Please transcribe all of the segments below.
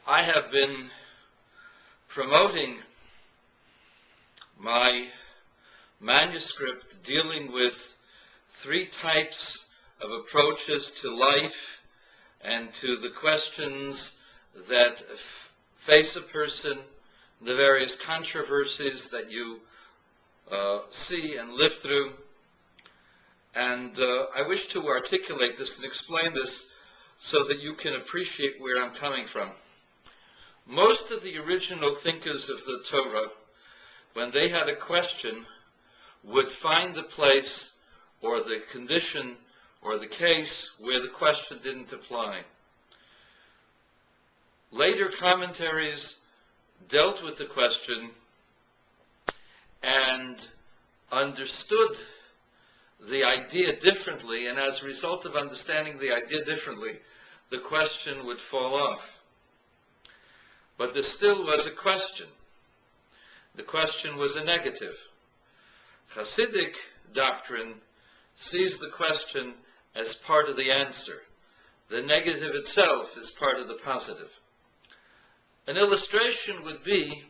I have been promoting my manuscript dealing with three types of approaches to life and to the questions that face a person, the various controversies that you see and live through. And I wish to articulate this and explain this so that you can appreciate where I'm coming from. Most of the original thinkers of the Torah, when they had a question, would find the place or the condition or the case where the question didn't apply. Later commentaries dealt with the question and understood the idea differently, and as a result of understanding the idea differently, the question would fall off. But there still was a question. The question was a negative. Hasidic doctrine sees the question as part of the answer. The negative itself is part of the positive. An illustration would be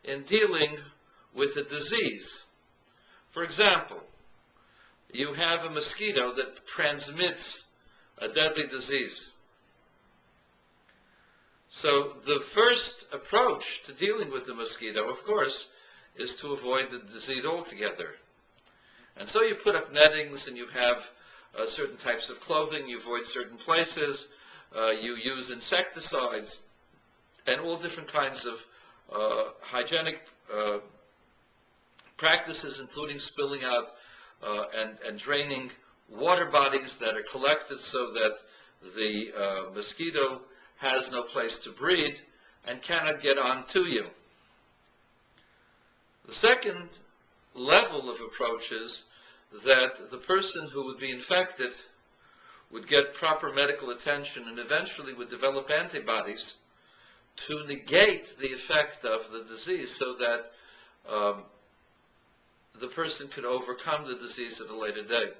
in dealing with a disease. For example, you have a mosquito that transmits a deadly disease. So the first approach to dealing with the mosquito, of course, is to avoid the disease altogether. And so you put up nettings and you have certain types of clothing, you avoid certain places, you use insecticides, and all different kinds of hygienic practices, including spilling out and draining water bodies that are collected so that the mosquito has no place to breed and cannot get on to you. The second level of approach is that the person who would be infected would get proper medical attention and eventually would develop antibodies to negate the effect of the disease so that the person could overcome the disease at a later date.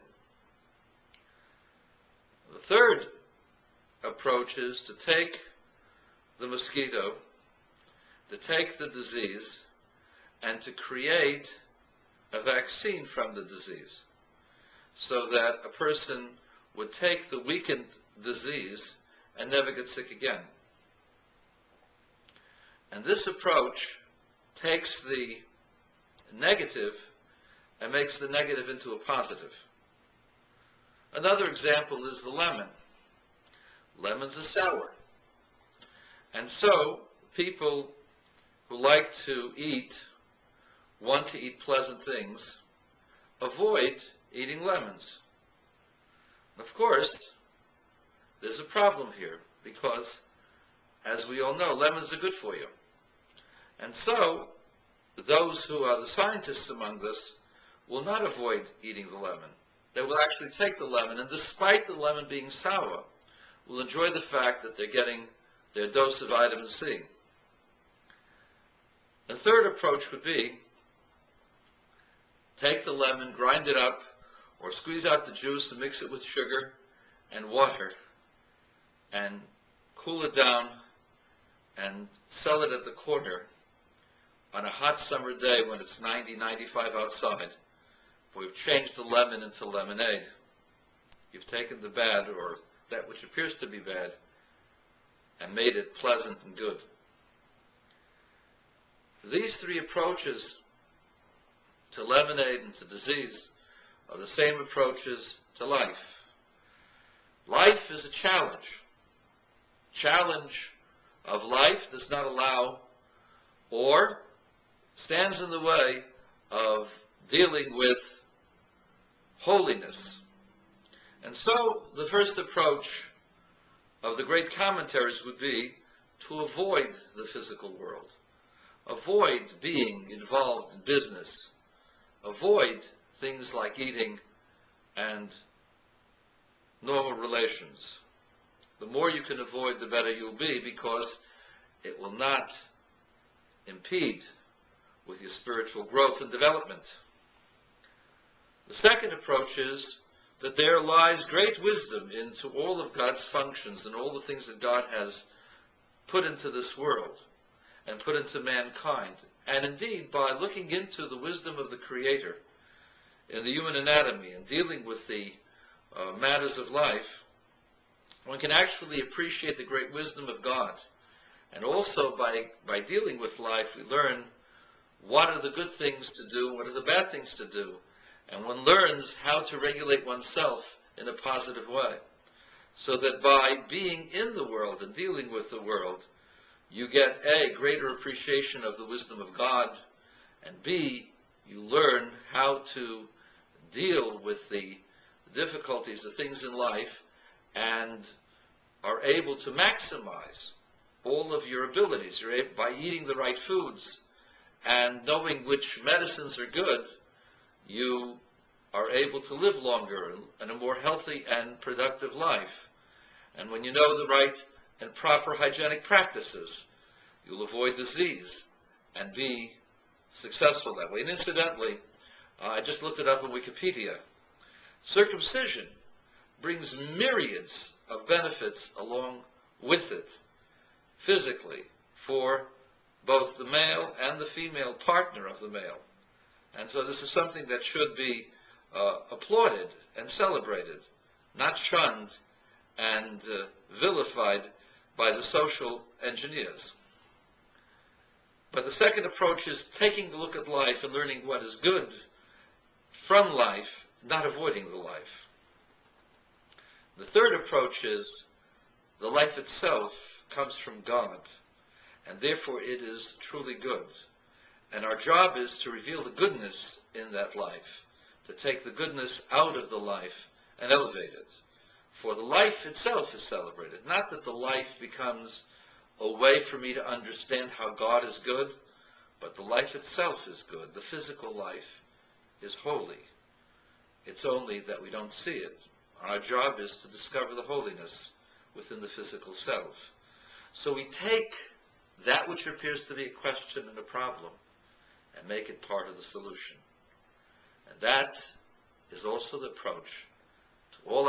The third approach is to take the mosquito, to take the disease, and to create a vaccine from the disease so that a person would take the weakened disease and never get sick again. And this approach takes the negative and makes the negative into a positive. Another example is the lemon. Lemons are sour. And so people who like to want to eat pleasant things, avoid eating lemons. Of course, there's a problem here because, as we all know, lemons are good for you. And so those who are the scientists among us will not avoid eating the lemon. They will actually take the lemon, and despite the lemon being sour, will enjoy the fact that they're getting their dose of vitamin C. The third approach would be take the lemon, grind it up, or squeeze out the juice and mix it with sugar and water and cool it down and sell it at the corner on a hot summer day when it's 90, 95 outside. We've changed the lemon into lemonade. You've taken the bad, or that which appears to be bad, and made it pleasant and good. These three approaches to lemonade and to disease are the same approaches to life. Life is a challenge. Challenge of life does not allow or stands in the way of dealing with holiness. And so the first approach of the great commentaries would be to avoid the physical world, avoid being involved in business, avoid things like eating and normal relations. The more you can avoid, the better you'll be, because it will not impede with your spiritual growth and development. The second approach is that there lies great wisdom into all of God's functions and all the things that God has put into this world and put into mankind. And indeed, by looking into the wisdom of the Creator in the human anatomy and dealing with the matters of life, one can actually appreciate the great wisdom of God. And also by dealing with life, we learn what are the good things to do, what are the bad things to do. And one learns how to regulate oneself in a positive way. So that by being in the world and dealing with the world, you get A, greater appreciation of the wisdom of God, and B, you learn how to deal with the difficulties, the things in life, and are able to maximize all of your abilities. You're able, by eating the right foods and knowing which medicines are good, you are able to live longer and a more healthy and productive life. And when you know the right and proper hygienic practices, you'll avoid disease and be successful that way. And incidentally, I just looked it up on Wikipedia. Circumcision brings myriads of benefits along with it, physically, for both the male and the female partner of the male. And so this is something that should be applauded and celebrated, not shunned and vilified by the social engineers. But the second approach is taking a look at life and learning what is good from life, not avoiding the life. The third approach is the life itself comes from God, and therefore it is truly good. And our job is to reveal the goodness in that life, to take the goodness out of the life and elevate it. For the life itself is celebrated. Not that the life becomes a way for me to understand how God is good, but the life itself is good. The physical life is holy. It's only that we don't see it. Our job is to discover the holiness within the physical self. So we take that which appears to be a question and a problem and make it part of the solution. And that is also the approach to all